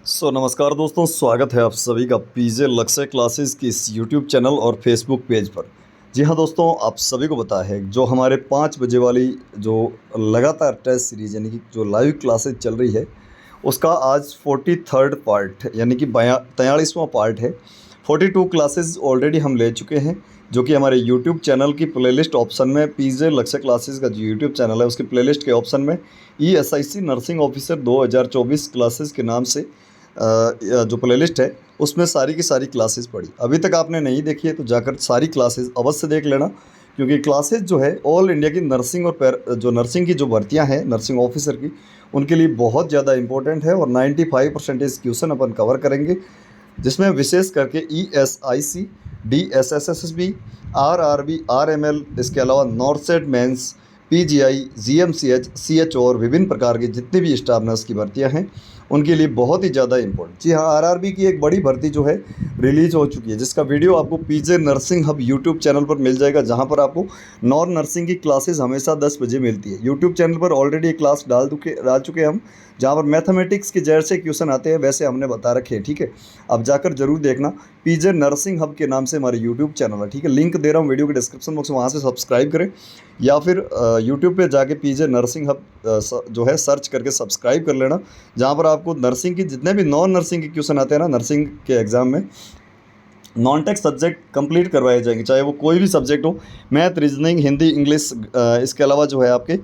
नमस्कार दोस्तों, स्वागत है आप सभी का पीजे लक्ष्य क्लासेस की इस यूट्यूब चैनल और फेसबुक पेज पर। जी हाँ दोस्तों, आप सभी को पता है जो हमारे 5 बजे वाली जो लगातार टेस्ट सीरीज यानी कि जो लाइव क्लासेस चल रही है, उसका आज 43rd पार्ट यानी कि 43वां पार्ट है। 42 क्लासेस ऑलरेडी हम ले चुके हैं, जो कि हमारे यूट्यूब चैनल की प्लेलिस्ट ऑप्शन में पीजे लक्ष्य क्लासेस का जो यूट्यूब चैनल है उसकी प्लेलिस्ट के ऑप्शन में ESIC नर्सिंग ऑफिसर 2024 क्लासेस के नाम से जो प्लेलिस्ट है उसमें सारी की सारी क्लासेस पड़ी। अभी तक आपने नहीं देखी है तो जाकर सारी क्लासेस अवश्य देख लेना, क्योंकि क्लासेस जो है ऑल इंडिया की नर्सिंग और जो नर्सिंग की जो भर्तियां हैं नर्सिंग ऑफिसर की, उनके लिए बहुत ज़्यादा इंपॉर्टेंट है। और 95% क्वेश्चन अपन कवर करेंगे, जिसमें विशेष करके ESIC, DSSSB, RRB, RML, इसके अलावा NORCET mains, PGI, GMCH, CH और विभिन्न प्रकार के जितने भी स्टाफ नर्स की भर्तियां हैं उनके लिए बहुत ही ज़्यादा इंपॉर्टेंट। जी हाँ, RRB की एक बड़ी भर्ती जो है रिलीज हो चुकी है, जिसका वीडियो आपको पीजे नर्सिंग हब यूट्यूब चैनल पर मिल जाएगा, जहाँ पर आपको नॉन नर्सिंग की क्लासेस हमेशा 10 बजे मिलती है। यूट्यूब चैनल पर ऑलरेडी एक क्लास डाल चुके हैं हम, जहाँ पर मैथमेटिक्स के जैसे क्वेश्चन आते हैं वैसे हमने बता रखे हैं। ठीक है, अब जाकर जरूर देखना। पीजे नर्सिंग हब के नाम से हमारे यूट्यूब चैनल है। ठीक है, लिंक दे रहा हूँ वीडियो के डिस्क्रिप्शन बॉक्स में, वहाँ से सब्सक्राइब करें, या फिर यूट्यूब पे जाके पीजे नर्सिंग हब जो है सर्च करके सब्सक्राइब कर लेना, जहाँ पर आपको नर्सिंग की जितने भी नॉन नर्सिंग के क्वेश्चन आते हैं ना नर्सिंग के एग्ज़ाम में, नॉन टेक सब्जेक्ट कंप्लीट करवाए जाएंगे, चाहे वो कोई भी सब्जेक्ट हो, मैथ, रीजनिंग, हिंदी, इंग्लिश, इसके अलावा जो है आपके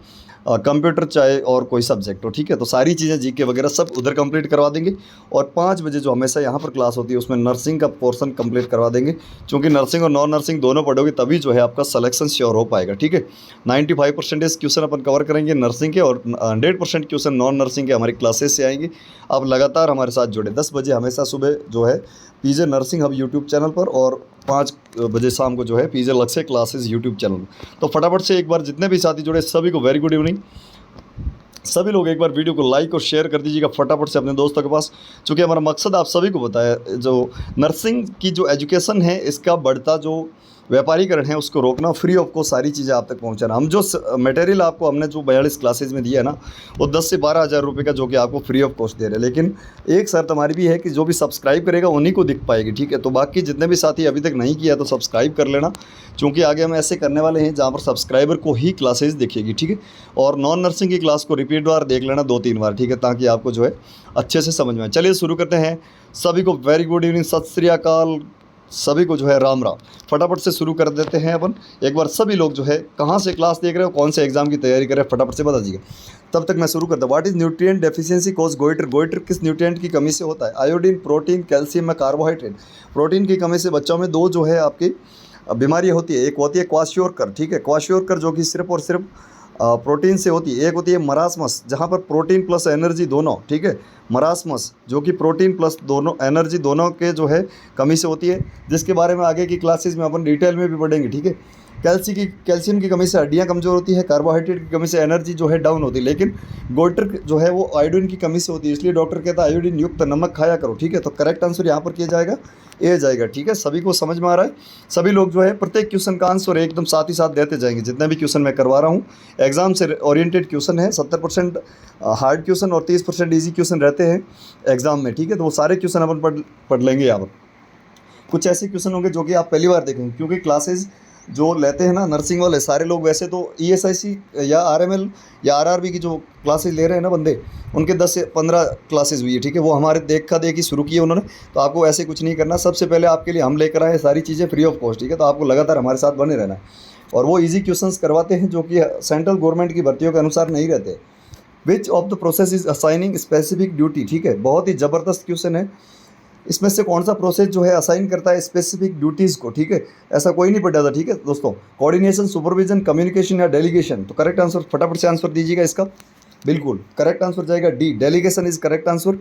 कंप्यूटर, चाहे और कोई सब्जेक्ट हो। ठीक है, तो सारी चीज़ें जीके वगैरह सब उधर कंप्लीट करवा देंगे। और 5 बजे जो हमेशा यहाँ पर क्लास होती है उसमें नर्सिंग का पोर्शन कंप्लीट करवा देंगे, क्योंकि नर्सिंग और नॉन नर्सिंग दोनों पढ़ोगे तभी जो है आपका सिलेक्शन श्योर हो पाएगा। ठीक है, 95% क्वेश्चन अपन कवर करेंगे नर्सिंग के, और 100% क्वेश्चन नॉन नर्सिंग के हमारी क्लासेस से आएंगे। आप लगातार हमारे साथ जुड़े 10 बजे हमेशा सुबह जो है पीजे नर्सिंग हब यूट्यूब चैनल पर, और 5 बजे शाम को जो है पीजे लक्ष्य क्लासेस यूट्यूब चैनल पर। तो फटाफट से एक बार जितने भी साथी जुड़े सभी को वेरी गुड इवनिंग। सभी लोग एक बार वीडियो को लाइक और शेयर कर दीजिएगा फटाफट से अपने दोस्तों के पास, क्योंकि हमारा मकसद आप सभी को पता है, जो नर्सिंग की जो एजुकेशन है इसका बढ़ता जो व्यापारीकरण है उसको रोकना, फ्री ऑफ कॉस्ट सारी चीज़ें आप तक पहुंचाना। हम जो मटेरियल आपको हमने जो 42 क्लासेज में दिया है ना, वो 10 से 12 हज़ार रुपये का जो कि आपको फ्री ऑफ कॉस्ट दे रहे हैं, लेकिन एक शर्त हमारी भी है कि जो भी सब्सक्राइब करेगा उन्हीं को दिख पाएगी। ठीक है, तो बाकी जितने भी साथी अभी तक नहीं किया तो सब्सक्राइब कर लेना, क्योंकि आगे हम ऐसे करने वाले हैं जहाँ पर सब्सक्राइबर को ही क्लासेज दिखेगी। ठीक है, और नॉन नर्सिंग की क्लास को रिपीट बार देख लेना 2-3 बार। ठीक है, ताकि आपको जो है अच्छे से समझ में आए। चलिए शुरू करते हैं। सभी को वेरी गुड इवनिंग, सत श्री अकाल, सभी को जो है राम राम। फटाफट से शुरू कर देते हैं अपन। एक बार सभी लोग जो है कहाँ से क्लास देख रहे हो, कौन से एग्जाम की तैयारी कर रहे हैं, फटाफट से बता दीजिए। तब तक मैं शुरू करता हूँ। What is nutrient deficiency cause goitre? Goitre किस न्यूट्रिएंट की कमी से होता है? आयोडीन, प्रोटीन, कैल्शियम या कार्बोहाइड्रेट? प्रोटीन की कमी से बच्चों में 2 जो है आपकी बीमारियाँ होती है। एक होती है क्वाशियोरकर। ठीक है, क्वाशियोरकर जो कि सिर्फ और सिर्फ प्रोटीन से होती है। एक होती है मरासमस, जहाँ पर प्रोटीन प्लस एनर्जी दोनों, ठीक है, मरासमस जो कि प्रोटीन प्लस दोनों एनर्जी दोनों के जो है कमी से होती है, जिसके बारे में आगे की क्लासेस में अपन डिटेल में भी पढ़ेंगे। ठीक है, कैल्शियम की कमी से हड्डियाँ कमज़ोर होती है, कार्बोहाइड्रेट की कमी से एनर्जी जो है डाउन होती है, लेकिन गोइटर जो है वो आयोडीन की कमी से होती है, इसलिए डॉक्टर कहता है आयोडीन युक्त नमक खाया करो। ठीक है, तो करेक्ट आंसर यहाँ पर किया जाएगा ए जाएगा। ठीक है, सभी को समझ में आ रहा है? सभी लोग जो है प्रत्येक क्वेश्चन का आंसर एकदम साथ ही साथ देते जाएंगे। जितने भी क्वेश्चन मैं करवा रहा हूँ एग्जाम से ओरिएंटेड क्वेश्चन है, 70% हार्ड क्वेश्चन और 30% ईजी क्वेश्चन रहते हैं एग्जाम में। ठीक है, तो वो सारे क्वेश्चन अपन पढ़ लेंगे। यहाँ पर कुछ ऐसे क्वेश्चन होंगे जो कि आप पहली बार देखेंगे, क्योंकि क्लासेज जो लेते हैं ना नर्सिंग वाले सारे लोग वैसे तो ESIC या RML या RRB की जो क्लासेज ले रहे हैं ना बंदे, उनके 10 से 15 क्लासेज हुई है। ठीक है, वो हमारे देखा देखी शुरू की है उन्होंने, तो आपको ऐसे कुछ नहीं करना। सबसे पहले आपके लिए हम लेकर आए सारी चीज़ें फ्री ऑफ कॉस्ट। ठीक है, तो आपको लगातार हमारे साथ बने रहना है। और वो ईजी क्वेश्चंस करवाते हैं जो कि सेंट्रल गवर्नमेंट की भर्तियों के अनुसार नहीं रहते। विच of the process is assigning specific duty? ठीक है, बहुत ही ज़बरदस्त क्वेश्चन है। इसमें से कौन सा प्रोसेस जो है असाइन करता है स्पेसिफिक ड्यूटीज़ को? ठीक है, ऐसा कोई नहीं पढ़ा था। ठीक है दोस्तों, कोऑर्डिनेशन, सुपरविजन, कम्युनिकेशन या डेलीगेशन? तो करेक्ट आंसर फटाफट से आंसर दीजिएगा इसका। बिल्कुल करेक्ट आंसर जाएगा D, delegation is correct answer.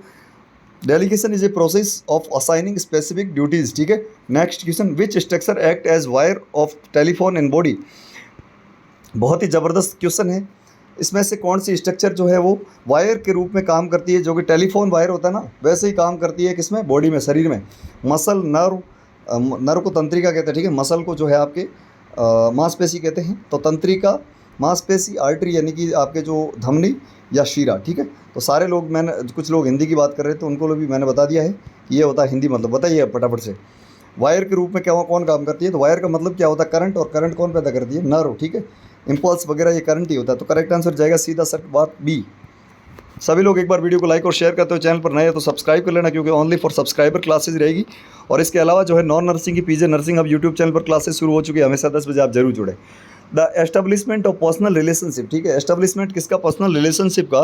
Delegation is a process of assigning specific duties. ठीक है, next question, which structure act as wire of telephone in body? बहुत ही ज़बरदस्त क्वेश्चन है। इसमें से कौन सी स्ट्रक्चर जो है वो वायर के रूप में काम करती है, जो कि टेलीफोन वायर होता है ना वैसे ही काम करती है किसमें? बॉडी में, शरीर में। मसल, नर्व, नर्व को तंत्रिका कहते हैं। ठीक है, मसल को जो है आपके मांसपेशी कहते हैं, तो तंत्रिका मांसपेशी आर्टरी यानी कि आपके जो धमनी या शीरा, ठीक है। तो सारे लोग, मैंने कुछ लोग हिंदी की बात कर रहे थे तो उनको भी मैंने बता दिया है कि ये होता है हिंदी मतलब। बताइए फटाफट से, वायर के रूप में क्या कौन काम करती है? तो वायर का मतलब क्या होता है? करंट। और करंट कौन पैदा करती है? नर्व, ठीक है। इम्पल्स वगैरह ये करंट ही होता है। तो करेक्ट आंसर जाएगा सीधा सट बात बी। सभी लोग एक बार वीडियो को लाइक और शेयर करते हो, चैनल पर नए हो तो सब्सक्राइब कर लेना, क्योंकि ओनली फॉर सब्सक्राइबर क्लासेस रहेगी। और इसके अलावा जो है नॉन नर्सिंग की पीजे नर्सिंग अब यूट्यूब चैनल पर क्लासेस शुरू हो चुकी है, हमेशा 10 बजे आप जरूर जुड़े। The establishment of personal relationship, ठीक है। एस्टेब्लिशमेंट किसका? पर्सनल रिलेशनशिप का।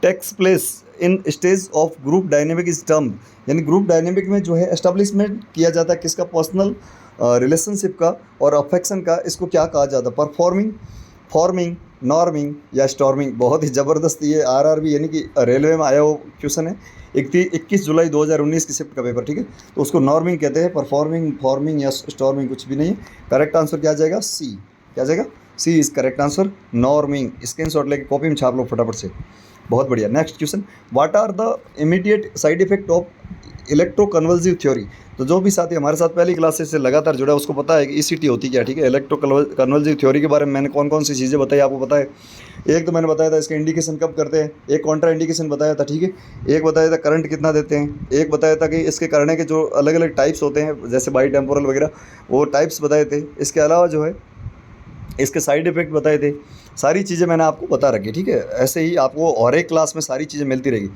Takes place in stage of group dynamic is term, यानी ग्रुप डायनेमिक में जो है एस्टेब्लिशमेंट किया जाता है किसका? पर्सनल रिलेशनशिप का और अफेक्शन का। इसको क्या कहा जाता है? परफॉर्मिंग, फॉर्मिंग, नॉर्मिंग या स्टॉर्मिंग। बहुत ही ज़बरदस्त ये आरआरबी यानी कि रेलवे में आया वो क्वेश्चन है। 21 जुलाई 2019 की शिफ्ट का पेपर, ठीक है। तो उसको नॉर्मिंग कहते हैं, परफॉर्मिंग, फॉर्मिंग या स्टॉर्मिंग कुछ भी नहीं है। करेक्ट आंसर क्या जाएगा? सी। क्या जाएगा? सी इज़ करेक्ट आंसर, नॉर्मिंग। स्क्रीनशॉट लेके कॉपी में छाप लो फटाफट से। बहुत बढ़िया। Next question, what are the immediate side effect of electroconvulsive theory? तो जो भी साथी हमारे साथ पहली क्लासेस से लगातार जुड़ा है उसको पता है कि ईसीटी होती क्या, ठीक है। इलेक्ट्रोकन्वल्सिव थ्योरी के बारे में मैंने कौन कौन सी चीज़ें बताई आपको पता है? एक तो मैंने बताया था इसका इंडिकेशन कब करते हैं, एक कॉन्ट्रा इंडिकेशन बताया था, ठीक है। एक बताया था करंट कितना देते हैं, एक बताया था कि इसके करने के जो अलग अलग टाइप्स होते हैं जैसे बाई टेम्पोरल वगैरह, वो टाइप्स बताए थे। इसके अलावा जो है इसके साइड इफेक्ट बताए थे। सारी चीज़ें मैंने आपको बता रखी, ठीक है। ऐसे ही आपको और एक क्लास में सारी चीज़ें मिलती रहेगी।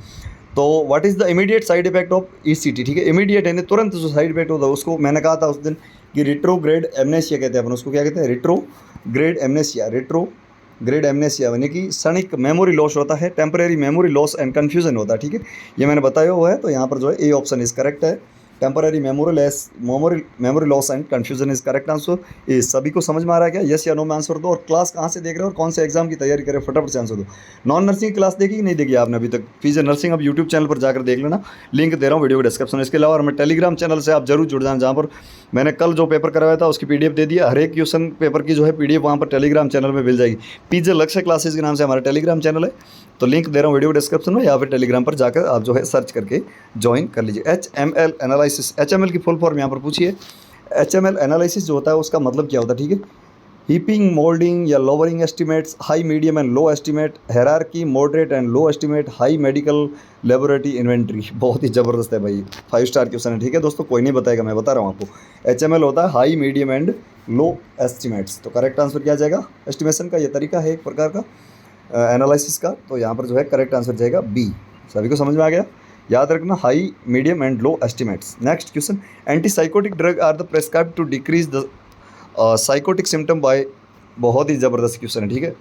तो what is the immediate side effect of ECT, ठीक है। इमीडिएट यानी तुरंत जो साइड इफेक्ट होता है उसको मैंने कहा था उस दिन कि रिट्रोग्रेड एमनेशिया कहते हैं अपन उसको। क्या कहते हैं? Retrograde amnesia. रिट्रोग्रेड एमनेशिया यानी कि क्षणिक मेमोरी लॉस होता है, temporary memory loss and confusion होता है, ठीक है। ये मैंने बताया हुआ है। तो यहाँ पर जो है ए ऑप्शन इज करेक्ट है। Temporary memory loss and confusion is correct answer. ये सभी को समझ में आ रहा है क्या? यस या नो में आंसर दो। और क्लास कहाँ से देख रहे हो और कौन से एग्जाम की तैयारी कर रहे हो, फटाफट से आंसर दो। नॉन नर्सिंग क्लास देखी कि नहीं देखी आपने अभी तक? फीस नर्सिंग अब यूट्यूब चैनल पर जाकर देख लेना, लिंक दे रहा हूँ वीडियो के डिस्क्रिप्शन में। इसके अलावा हमें टेलीग्राम चैनल से आप जरूर जुड़ जाना, जहाँ पर मैंने कल जो पेपर करवाया था उसकी पीडीएफ दे दिया। हर एक क्वेश्चन पेपर की जो है पीडीएफ वहाँ पर टेलीग्राम चैनल में मिल जाएगी। पीजे लक्ष्य क्लासेस के नाम से हमारा टेलीग्राम चैनल है। तो लिंक दे रहा हूँ वीडियो डिस्क्रिप्शन में, या फिर टेलीग्राम पर जाकर आप जो है सर्च करके ज्वाइन कर लीजिए। HML एनालिसिस, HML की फुल फॉर्म यहाँ पर पूछिए। HML एनालिसिस जो होता है उसका मतलब क्या होता है, ठीक है। हीपिंग, मोल्डिंग या lowering estimates, high medium and low estimate, hierarchy, moderate and low estimate, high medical laboratory inventory. बहुत ही ज़बरदस्त है भाई, 5 स्टार क्वेश्चन है, ठीक है दोस्तों। कोई नहीं बताएगा, मैं बता रहा हूँ आपको। HML होता है high medium and low estimates. तो करेक्ट आंसर क्या जाएगा? एस्टिमेशन का ये तरीका है एक प्रकार का एनालिसिस का। तो यहाँ पर जो है करेक्ट आंसर जाएगा बी। सभी को समझ में आ गया? याद रखना, high medium and low estimates. Next question, antipsychotic drug are the prescribed to decrease the psychotic symptom by. बहुत ही ज़बरदस्त क्वेश्चन है, ठीक है।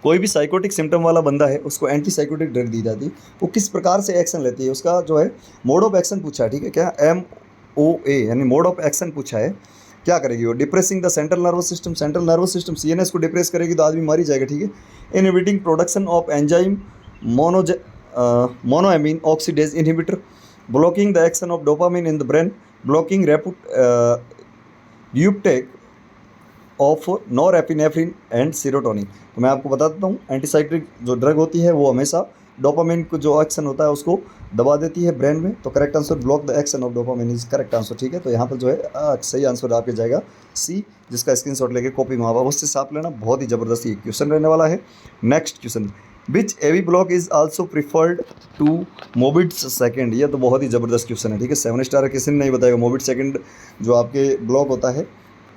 कोई भी साइकोटिक सिम्टम वाला बंदा है उसको एंटीसाइकोटिक ड्रग दी जाती है। वो किस प्रकार से एक्शन लेती है, उसका जो है मोड ऑफ एक्शन पूछा है, ठीक है। क्या? MOA यानी मोड ऑफ एक्शन पूछा है। क्या करेगी वो? Depressing the central nervous system. Central nervous system CNS को डिप्रेस करेगी तो आदमी मर ही जाएगा, ठीक है। Inhibiting production of enzyme monoamine oxidase inhibitor, blocking the action of dopamine in the brain, blocking reuptake of norepinephrine and serotonin. तो मैं आपको बता देता हूँ, एंटीसाइक्लिक जो ड्रग होती है वो हमेशा डोपामिन को जो एक्शन होता है उसको दबा देती है ब्रेन में। तो correct answer block the action of dopamine is correct answer, ठीक है। तो यहाँ पर जो है सही आंसर आपके जाएगा सी, जिसका स्क्रीनशॉट लेके कॉपी में आप अवश्य छाप लेना। बहुत ही ज़बरदस्त ये क्वेश्चन रहने वाला है। Next question, which AV block is also preferred to Mobitz second. ये तो बहुत ही ज़बरदस्त क्वेश्चन है, ठीक है। 7 स्टार किसी ने नहीं बताएगा। मोबिट सेकंड जो आपके ब्लॉक होता है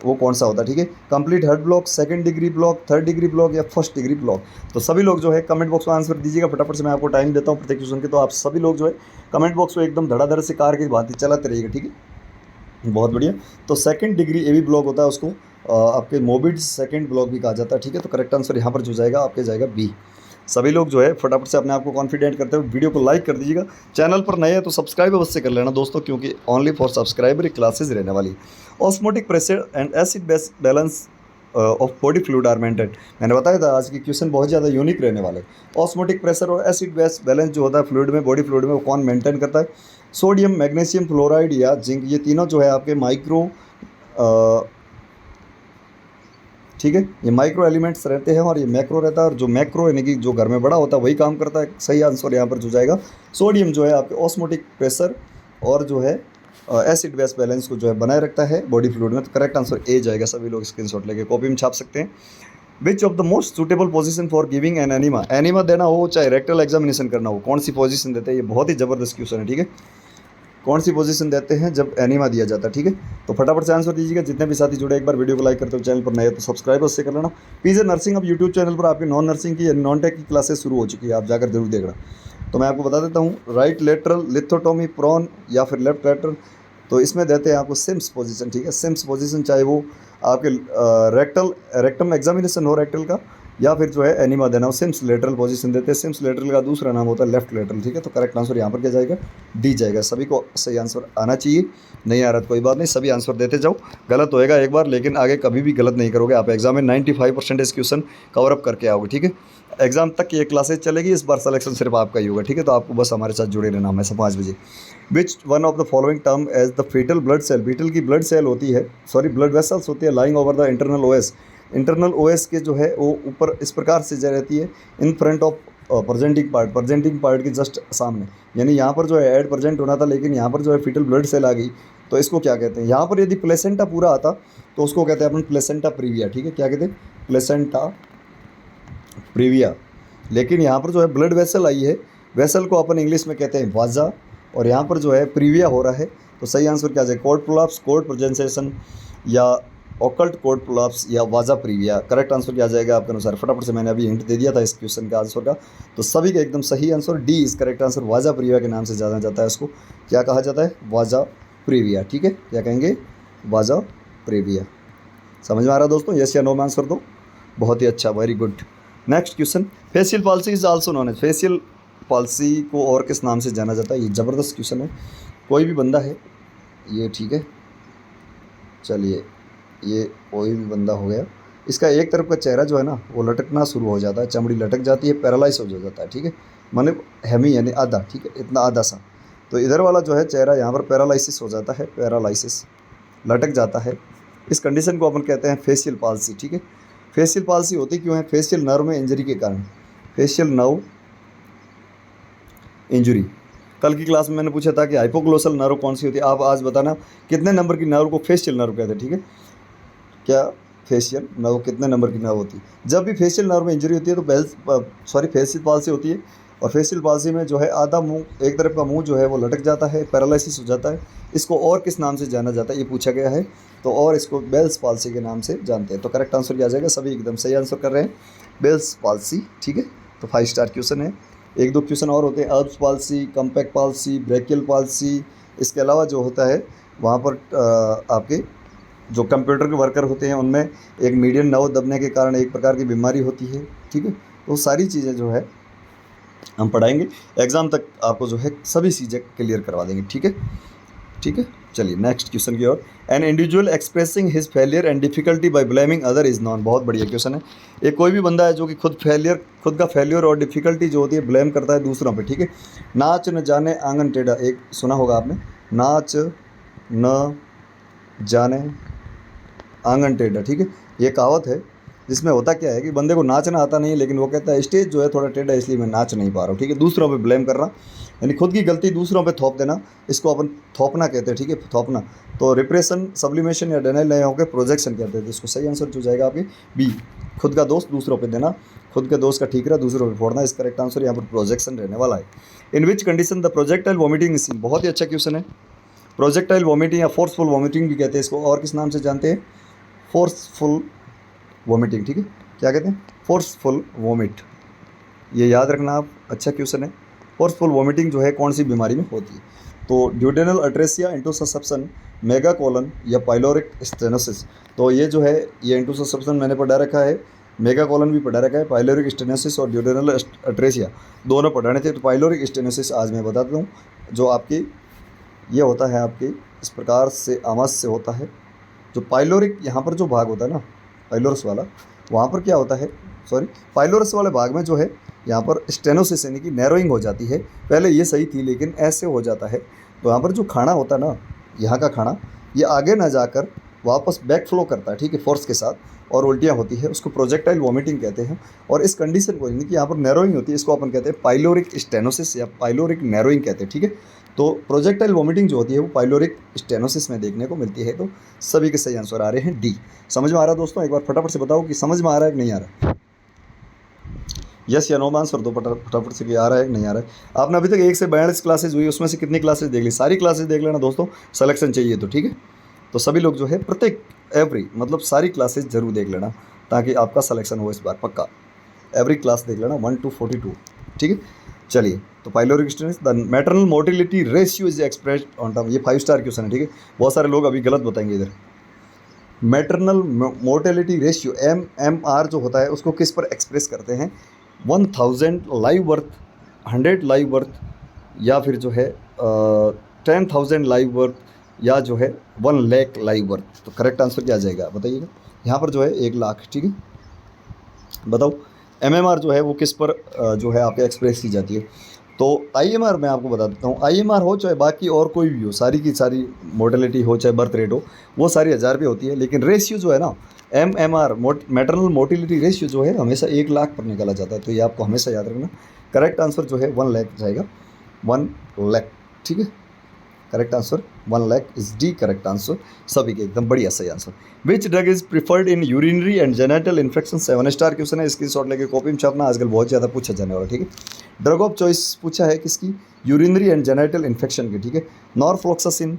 वो कौन सा होता है, ठीक है। Complete heart block, second degree block, third degree block या फर्स्ट डिग्री ब्लॉक। तो सभी लोग जो है कमेंट बॉक्स में आंसर दीजिएगा फटाफट से। मैं आपको टाइम देता हूँ प्रत्येक क्वेश्चन के। तो आप सभी लोग जो है कमेंट बॉक्स में एकदम धड़ाधड़ से कार की बातें चलाते रहिएगा, ठीक है। बहुत बढ़िया। तो सेकंड डिग्री एवी ब्लॉक होता है, उसको आपके मोबिड सेकंड ब्लॉक भी कहा जाता है, ठीक है। तो करेक्ट आंसर यहाँ पर जो जाएगा आपके जाएगा बी। सभी लोग जो है फटाफट से अपने आप को कॉन्फिडेंट करते हुए वीडियो को लाइक कर दीजिएगा। चैनल पर नए हैं तो सब्सक्राइब अवश्य कर लेना दोस्तों, क्योंकि ओनली फॉर सब्सक्राइबर क्लासेज रहने वाली। Osmotic pressure and acid base balance of body fluid are maintain. मैंने बताया था आज की क्वेश्चन बहुत ज़्यादा यूनिक रहने वाले। ऑस्मोटिक प्रेशर और एसिड बेस बैलेंस जो होता है फ्लूइड में, बॉडी फ्लूइड में, वो कौन मेंटेन करता है? सोडियम, मैग्नीशियम फ्लोराइड या जिंक। ये तीनों जो है आपके माइक्रो, ठीक है, ये माइक्रो एलिमेंट्स रहते हैं और ये मैक्रो रहता है। और जो मैक्रो यानी कि जो घर में बड़ा होता है वही काम करता है। सही आंसर यहाँ पर जो जाएगा सोडियम जो है आपके ऑस्मोटिक प्रेशर और जो है एसिड बेस बैलेंस को जो है बनाए रखता है बॉडी फ्लूइड में। तो करेक्ट आंसर ए जाएगा। सभी लोग स्क्रीनशॉट लेके कॉपी में छाप सकते हैं। Which of the most suitable position for giving an enema, enema देना हो चाहे रेक्टल एग्जामिनेशन करना हो, कौन सी पोजीशन देते हैं, ये बहुत ही ज़बरदस्त क्वेश्चन है, ठीक है। कौन सी पोजीशन देते हैं जब एनिमा दिया जाता है, ठीक है। तो फटाफट से आंसर दीजिएगा। जितने भी साथी जुड़े, एक बार वीडियो को लाइक करते हो, चैनल पर नए तो सब्सक्राइब उससे कर लेना। पीजे नर्सिंग अब यूट्यूब चैनल पर आपकी नॉन नर्सिंग की, नॉन टेक की क्लासेस शुरू हो चुकी है, आप जाकर जरूर देखना। तो मैं आपको बता देता हूँ, राइट लेटरल लिथोटोमी प्रोन या फिर लेफ्ट लेटरल, तो इसमें देते हैं आपको सिम्स पोजीशन, ठीक है। सिम्स पोजीशन चाहे वो आपके रेक्टम एग्जामिनेशन हो रेक्टल का, या फिर जो है एनिमा देना हो, सिम्स लेटरल पोजीशन देते हैं। सिम्स लेटरल का दूसरा नाम होता है लेफ्ट लेटरल, ठीक है। तो करेक्ट आंसर यहाँ पर क्या जाएगा, डी जाएगा। सभी को सही आंसर आना चाहिए, नहीं आ रहा तो कोई बात नहीं, सभी आंसर देते जाओ। गलत होएगा एक बार, लेकिन आगे कभी भी गलत नहीं करोगे। आप एग्जाम में 95% क्वेश्चन कवर अप करके आओगे, ठीक है। एग्जाम तक ये क्लासेज चलेगी, इस बार सिलेक्शन सिर्फ आपका ही होगा, ठीक है। तो आपको बस हमारे साथ जुड़े रहना हमेशा 5 बजे। Which one of the following term as the fetal blood cell, बीटल की ब्लड सेल होती है, सॉरी ब्लड वेसल्स होती है, lying over the internal OS, internal OS के जो है वो ऊपर इस प्रकार से जा रहती है, in front of presenting part के जस्ट सामने। यानी यहाँ पर जो है एड प्रेजेंट होना था, लेकिन यहाँ पर जो है फीटल ब्लड सेल आ गई, तो इसको क्या कहते हैं। यहाँ पर यदि प्लेसेंटा पूरा आता तो उसको कहते हैं अपन प्लेसेंटा प्रीविया, ठीक है। क्या कहते हैं, प्लेसेंटा प्रीविया। लेकिन यहाँ पर जो है ब्लड वेसल आई है, वेसल को अपन इंग्लिश में कहते हैं वाजा, और यहाँ पर जो है प्रीविया हो रहा है। तो सही आंसर क्या जाए, कोर्ड प्रोलैप्स, कोर्ड प्रेजेंटेशन, या ऑकल्ट कोर्ड प्रोलैप्स, या वाजा प्रीविया। करेक्ट आंसर क्या जाएगा आपके अनुसार, फटाफट से मैंने अभी हिंट दे दिया था इस क्वेश्चन का आंसर का। तो सभी का एकदम सही answer D is correct answer, वाजा प्रीविया के नाम से जाना जाता है। इसको क्या कहा जाता है, वाजा प्रीविया, ठीक है। क्या कहेंगे, वाजा प्रीविया। समझ में आ रहा है दोस्तों, यस या नो में आंसर दो। बहुत ही अच्छा, very good. Next question, facial palsy is also known as, facial palsy को और किस नाम से जाना जाता है। ये ज़बरदस्त क्वेश्चन है। कोई भी बंदा है ये, ठीक है, चलिए ये कोई भी बंदा हो गया, इसका एक तरफ का चेहरा जो है ना वो लटकना शुरू हो जाता है, चमड़ी लटक जाती है, पैरालाइज हो जाता है, ठीक है। मतलब हेमी यानी आधा, ठीक है, इतना आधा सा। तो इधर वाला जो है चेहरा यहाँ पर पैरालाइसिस हो जाता है, पैरालाइसिस लटक जाता है। इस कंडीशन को अपन कहते हैं फेशियल पाल्सी, ठीक है। फेशियल पाल्सी होती क्यों है, फेशियल नर्व में इंजरी के कारण, फेशियल नर्व इंजरी। कल की क्लास में मैंने पूछा था कि हाइपोग्लोसल नर्व कौन सी होती है, आप आज बताना कितने नंबर की नर्व को फेशियल नर्व कहते हैं, ठीक है। क्या फेशियल नर्व कितने नंबर की नर्व होती है। जब भी फेशियल नर्व में इंजरी होती है तो फेशियल पाल्सी होती है, और फेशियल पाल्सी में जो है आधा मुंह, एक तरफ का मुंह जो है वो लटक जाता है, पैरालिसिस हो जाता है। इसको और किस नाम से जाना जाता है ये पूछा गया है, तो और इसको बेल्स पाल्सी के नाम से जानते हैं। तो करेक्ट आंसर क्या आ जाएगा, सभी एकदम सही आंसर कर रहे हैं, बेल्स पाल्सी, ठीक है। तो 5 स्टार क्वेश्चन है। एक दो क्वेश्चन और होते हैं, अल्ब्स palsy, compact palsy, brachial palsy. इसके अलावा जो होता है वहाँ पर आपके जो कंप्यूटर के वर्कर होते हैं उनमें एक मीडियन नर्व दबने के कारण एक प्रकार की बीमारी होती है, ठीक है। तो सारी चीज़ें जो है हम पढ़ाएंगे, एग्ज़ाम तक आपको जो है सभी चीज़ें क्लियर करवा देंगे, ठीक है, ठीक है। चलिए नेक्स्ट क्वेश्चन की ओर, an individual expressing his failure and difficulty by blaming other is known. बहुत बढ़िया क्वेश्चन है। एक कोई भी बंदा है जो कि खुद का फेलियर और डिफिकल्टी जो होती है ब्लेम करता है दूसरों पे, ठीक है। नाच न जाने आंगन टेढ़ा, एक सुना होगा आपने, नाच न जाने आंगन टेढ़ा, ठीक है। ये कहावत है, जिसमें होता क्या है कि बंदे को नाचना आता नहीं है, लेकिन वो कहता है स्टेज जो है थोड़ा टेढ़ा है इसलिए मैं नाच नहीं पा रहा हूँ, ठीक है। दूसरों पे ब्लेम कर रहा, यानी खुद की गलती दूसरों पे थोप देना, इसको अपन थोपना कहते हैं, ठीक है, थोपना। तो रिप्रेशन, सब्लिमेशन या डिनाइल नहीं होकर प्रोजेक्शन कहते हैं। इसको सही आंसर जो जाएगा आपकी बी, खुद का दोष दूसरों पे देना, खुद के दोष का ठीकरा दूसरों पे फोड़ना। इस करेक्ट आंसर यहाँ पर प्रोजेक्शन रहने वाला है। In which condition the projectile vomiting seen, बहुत ही अच्छा क्वेश्चन है। प्रोजेक्टाइल वॉमिटिंग या फोर्सफुल वॉमिटिंग भी कहते हैं इसको, और किस नाम से जानते हैं, फोर्सफुल वॉमिटिंग, ठीक है। क्या कहते हैं, फोर्सफुल वॉमिट, ये याद रखना आप, अच्छा क्वेश्चन है। फोर्सफुल वॉमिटिंग जो है कौन सी बीमारी में होती है, तो ड्यूडेनल अट्रेसिया, इंटोससेप्शन, मेगा कोलन या पाइलोरिक स्टेनोसिस। तो ये जो है ये इंटोससेप्शन मैंने पढ़ा रखा है, मेगा कोलन भी पढ़ा रखा है, पाइलोरिक स्टेनोसिस और ड्यूडेनल अट्रेसिया दोनों पढ़ाने थे। तो पाइलोरिक स्टेनोसिस आज मैं बताता हूँ, जो आपकी ये होता है आपकी इस प्रकार से आवाज़ से होता है। जो पाइलोरिक यहाँ पर जो भाग होता है ना, पाइलोरस वाला, वहाँ पर क्या होता है, सॉरी पाइलोरस वाले भाग में जो है यहाँ पर स्टेनोसिस यानी कि नैरोइंग हो जाती है। पहले ये सही थी लेकिन ऐसे हो जाता है। तो यहाँ पर जो खाना होता है ना, यहाँ का खाना, ये आगे ना जाकर वापस बैक फ्लो करता है, ठीक है, फोर्स के साथ, और उल्टियाँ होती है, उसको प्रोजेक्टाइल वॉमिटिंग कहते हैं। और इस कंडीशन को यानी कि यहाँ पर नैरोइंग होती है, इसको अपन कहते हैं पाइलोरिक स्टेनोसिस या पाइलोरिक नैरोइंग कहते हैं, ठीक है। तो प्रोजेक्टाइल वोमिटिंग जो होती है वो पाइलोरिक स्टेनोसिस में देखने को मिलती है। तो सभी के सही आंसर आ रहे हैं डी। समझ में आ रहा है दोस्तों? एक बार फटाफट से बताओ कि समझ में आ रहा है कि नहीं आ रहा है। यस या नो में आंसर दो फटाफट से कि आ रहा है कि नहीं आ रहा है। आपने अभी तक 1 से 42 क्लासेज हुई, उसमें से कितनी क्लासेज देख ली? सारी क्लासेज देख लेना दोस्तों, सिलेक्शन चाहिए तो, ठीक है। तो सभी लोग जो है प्रत्येक एवरी मतलब सारी क्लासेज जरूर देख लेना ताकि आपका सिलेक्शन हो इस बार पक्का। एवरी क्लास देख लेना 1 to 42, ठीक है। चलिए, तो pyloric stenosis the maternal mortality ratio is expressed on term, ये 5 स्टार क्वेश्चन है, ठीक है। बहुत सारे लोग अभी गलत बताएंगे इधर। मैटरनल मोर्टेलिटी रेशियो MMR जो होता है उसको किस पर एक्सप्रेस करते हैं? 1000 लाइव बर्थ, 100 लाइव बर्थ, या फिर जो है 10,000 लाइव बर्थ, या जो है 1 लाख लाइव बर्थ। तो करेक्ट आंसर क्या आ जाएगा बताइएगा। यहाँ पर जो है 1 लाख, ठीक है। बताओ MMR जो है वो किस पर जो है आपके एक्सप्रेस की जाती है? तो IMR मैं आपको बता देता हूँ। IMR हो चाहे बाकी और कोई भी हो, सारी की सारी मोर्टेलिटी हो चाहे बर्थ रेट हो, वो सारी 1000 पे होती है। लेकिन रेशियो जो है ना, MMR मैटरनल मोर्टिलिटी रेशियो जो है हमेशा 1 लाख पर निकाला जाता है। तो ये आपको हमेशा याद रखना। करेक्ट आंसर जो है 1 लाख जाएगा, 1 लाख, ठीक है। Correct answer 1 lakh is D correct answer, सभी के एकदम बढ़िया सही answer. Which drug is preferred in urinary and genital infection? 7 star question है, स्क्रीनशॉट लेके कॉपी में छापना, आजकल बहुत ज़्यादा पूछा जाने वाला, ठीक है। ड्रग ऑफ चॉइस पूछा है किसकी? यूरिनरी एंड जेनेटल इन्फेक्शन की, ठीक है। नॉरफ्लोक्सासिन,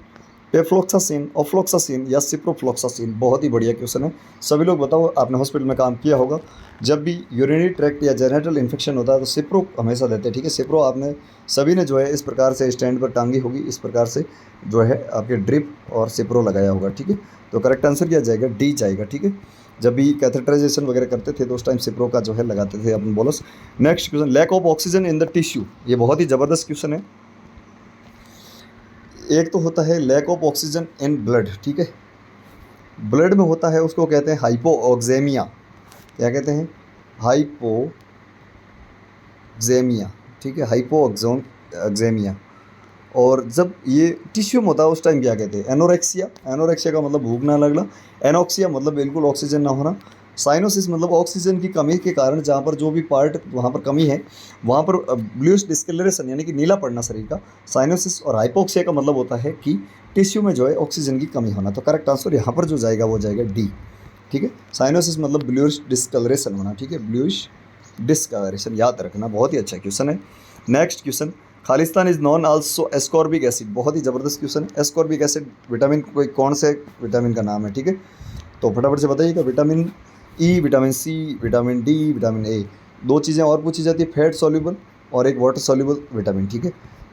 पेफ्लोक्सासिन, ऑफ्लोक्सासिन या सिप्रोफ्लोक्सासिन? बहुत ही बढ़िया क्वेश्चन है। सभी लोग बताओ, आपने हॉस्पिटल में काम किया होगा, जब भी यूरिनरी ट्रैक्ट या जेनेटल इन्फेक्शन होता है तो सिप्रो हमेशा देते हैं, ठीक है। सिप्रो आपने सभी ने जो है इस प्रकार से स्टैंड पर टांगी होगी, इस प्रकार से जो है आपके ड्रिप और सिप्रो लगाया होगा, ठीक है। तो करेक्ट आंसर क्या जाएगा? डी जाएगा, ठीक है। जब भी कैथेटराइजेशन वगैरह करते थे तो उस टाइम सिप्रो का जो है लगाते थे अपन bolus. Next question, lack of oxygen in the tissue, ये बहुत ही ज़बरदस्त क्वेश्चन है। एक तो होता है lack of oxygen in blood, ठीक है। ब्लड में होता है उसको कहते हैं हाइपोऑक्सेमिया। क्या कहते हैं? हाइपोक्सेमिया, ठीक है, हाइपोऑक्सेमिया। और जब ये टिश्यू में होता है उस टाइम क्या कहते हैं? एनोरेक्सिया। एनोरेक्सिया का मतलब भूख ना लगना। एनोक्सिया मतलब बिल्कुल ऑक्सीजन ना होना। साइनोसिस मतलब ऑक्सीजन की कमी के कारण जहाँ पर जो भी पार्ट वहाँ पर कमी है वहाँ पर ब्लूइश डिस्कलरेशन यानी कि नीला पड़ना शरीर का, साइनोसिस। और हाइपोक्सिया का मतलब होता है कि टिश्यू में जो है ऑक्सीजन की कमी होना। तो करेक्ट आंसर यहाँ पर जो जाएगा वो जाएगा डी, ठीक है। साइनोसिस मतलब ब्लूइश डिस्कलरेशन होना, ठीक है, ब्लूइश डिस्कलरेशन, याद रखना, बहुत ही अच्छा क्वेश्चन है। Next question, Khalistan is non also ascorbic acid, बहुत ही ज़बरदस्त क्वेश्चन है। एस्कॉर्बिक एसिड विटामिन कोई कौन से विटामिन का नाम है, ठीक है। तो फटाफट से बताइएगा। Vitamin E, vitamin C, vitamin D, vitamin A. 2 चीज़ें और पूछी जाती है, फैट सॉल्युबल और एक वाटर सॉल्युबल विटामिन, ठीक है।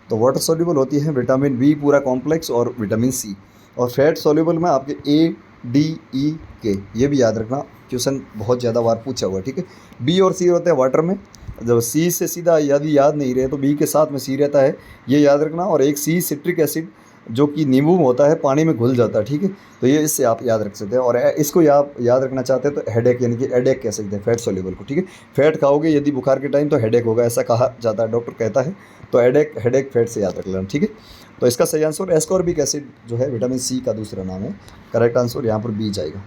तो वाटर सॉल्युबल होती है विटामिन बी पूरा कॉम्प्लेक्स और विटामिन सी, और फैट सॉल्युबल में आपके ए, डी, ई, के। ये भी याद रखना, क्वेश्चन बहुत ज़्यादा बार पूछा हुआ है, ठीक है। बी और सी होते हैं वाटर में, जब सी से सीधा यदि याद नहीं रहे तो बी के साथ में सी रहता है, ये याद रखना। और एक सी सिट्रिक एसिड जो कि नींबू में होता है, पानी में घुल जाता है, ठीक है। तो ये इससे आप याद रख सकते हैं। और इसको आप याद रखना चाहते हैं तो हेडेक यानी कि एडेक कह सकते हैं, फैट सॉल्युबल को, ठीक है। फैट खाओगे यदि बुखार के टाइम तो हेडेक होगा, ऐसा कहा जाता है, डॉक्टर कहता है। तो हेडेक फैट से याद रख लेना, ठीक है। तो इसका सही आंसर एस्कॉर्बिक एसिड जो है विटामिन सी का दूसरा नाम है। करेक्ट आंसर यहाँ पर बी जाएगा।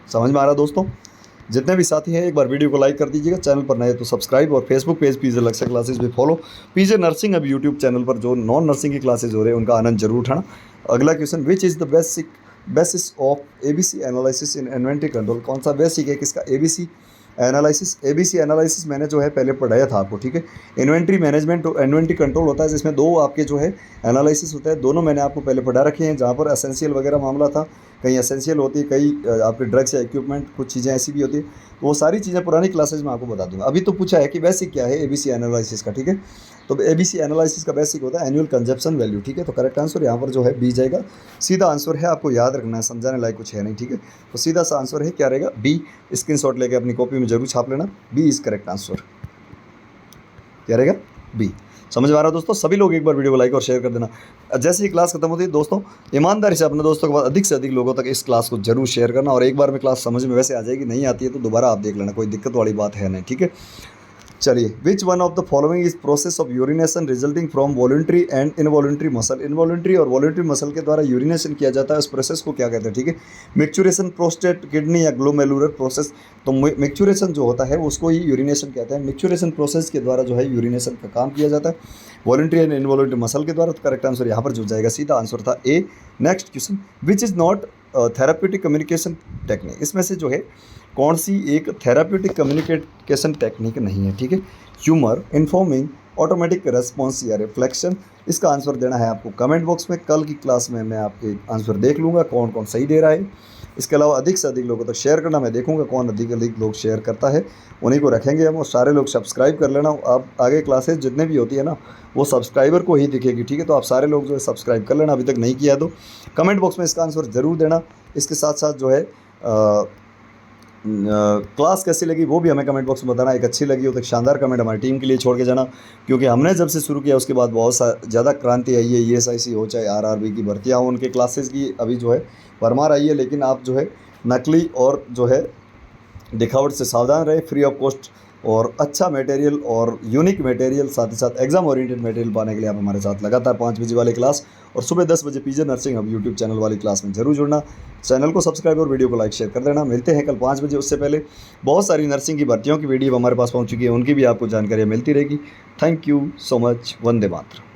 समझ में आ रहा दोस्तों? जितने भी साथी हैं एक बार वीडियो को लाइक कर दीजिएगा, चैनल पर नए तो सब्सक्राइब, और फेसबुक पेज पीजे लक्ष्य क्लासेस भी फॉलो। पीजे नर्सिंग अब यूट्यूब चैनल पर जो नॉन नर्सिंग की क्लासेज हो रहे हैं उनका आनंद जरूर उठाना। अगला question, which is the basis of ABC analysis in inventory control? कौन सा बेसिक है किसका? ABC analysis. ABC एनालिसिस मैंने जो है पहले पढ़ाया था आपको, ठीक है। इन्वेंट्री मैनेजमेंट और इन्वेंट्री कंट्रोल होता है, जिसमें 2 आपके जो है एनालिसिस होता है। दोनों मैंने आपको पहले पढ़ा रखे हैं, जहाँ पर एसेंशियल वगैरह मामला था, कहीं एसेंशियल होती है, कई आपके ड्रग्स या इक्विपमेंट, कुछ चीज़ें ऐसी भी होती है। तो वो सारी चीज़ें पुरानी क्लासेज में आपको बता दूंगा। अभी तो पूछा है कि बेसिक क्या है ABC एनालिसिस का, ठीक है। तो ABC एनालिसिस का बेसिक होता है एनुअल कंजप्शन वैल्यू, ठीक है। तो करेक्ट आंसर यहाँ पर जो है बी जाएगा। सीधा आंसर है, आपको याद रखना है, समझाने लायक कुछ है नहीं, ठीक है। तो सीधा सा आंसर है क्या रहेगा? बी। स्क्रीनशॉट लेके अपनी कॉपी में जरूर छाप लेना, बी इज करेक्ट आंसर। क्या रहेगा? बी। समझ में आ रहा है दोस्तों? सभी लोग एक बार वीडियो को लाइक और शेयर कर देना। जैसे ही क्लास खत्म होती है दोस्तों, ईमानदारी से अपने दोस्तों के बाद अधिक से अधिक लोगों तक इस क्लास को जरूर शेयर करना। और एक बार में क्लास समझ में वैसे आ जाएगी, नहीं आती है तो दोबारा आप देख लेना, कोई दिक्कत वाली बात है नहीं, ठीक है। चलिए, विच one of the following is process of urination resulting from voluntary and involuntary muscle. Involuntary और वॉलंटरी मसल के द्वारा यूरिनेशन किया जाता है, उस प्रोसेस को क्या कहते हैं, ठीक है। मिक्चुरेशन, प्रोस्टेट, किडनी या ग्लोमेरुलर प्रोसेस। तो मिक्चुरेशन जो होता है उसको ही यूरिनेशन कहते हैं। मिक्चुरेशन प्रोसेस के द्वारा जो है यूरिनेशन का काम किया जाता है वॉलंटरी एंड इनवॉलंटरी मसल के द्वारा। तो करेक्ट आंसर यहाँ पर जो जाएगा, सीधा आंसर था A. Next question, which is not therapeutic communication technique. इसमें से जो है कौन सी एक थेराप्यूटिक कम्युनिकेशन टेक्निक नहीं है, ठीक है। ह्यूमर, इन्फॉर्मिंग, ऑटोमेटिक रेस्पॉन्स या रिफ्लेक्शन। इसका आंसर देना है आपको कमेंट बॉक्स में। कल की क्लास में मैं आपके आंसर देख लूँगा कौन कौन सही दे रहा है। इसके अलावा अधिक से अधिक लोगों तक शेयर करना, मैं देखूंगा कौन अधिक लोग शेयर करता है, उन्हीं को रखेंगे हम। और सारे लोग सब्सक्राइब कर लेना। आप आगे क्लासेस जितने भी होती है ना, वो सब्सक्राइबर को ही दिखेगी, ठीक है। तो आप सारे लोग जो है सब्सक्राइब कर लेना, अभी तक नहीं किया तो कमेंट बॉक्स में इसका आंसर ज़रूर देना। इसके साथ साथ जो है क्लास कैसी लगी वो भी हमें कमेंट बॉक्स में बताना। एक अच्छी लगी हो तो एक शानदार कमेंट हमारी टीम के लिए छोड़ के जाना, क्योंकि हमने जब से शुरू किया उसके बाद बहुत ज़्यादा क्रांति आई है। ESIC हो चाहे RRB की भर्तियाँ हो, उनके क्लासेस की अभी जो है भरमार आई है। लेकिन आप जो है नकली और जो है दिखावट से सावधान रहे। फ्री ऑफ कॉस्ट और अच्छा मटेरियल और यूनिक मटेरियल, साथ ही साथ एग्जाम ओरिएंटेड मटेरियल पाने के लिए आप हमारे साथ लगातार 5 बजे वाली क्लास और सुबह 10 बजे PJ nursing hub YouTube channel वाली क्लास में जरूर जुड़ना। चैनल को सब्सक्राइब और वीडियो को लाइक शेयर कर देना। मिलते हैं कल 5 बजे। उससे पहले बहुत सारी नर्सिंग की भर्तियों की वीडियो हमारे पास पहुँच चुकी है, उनकी भी आपको जानकारियाँ मिलती रहेगी। Thank you so much. Vande Mataram.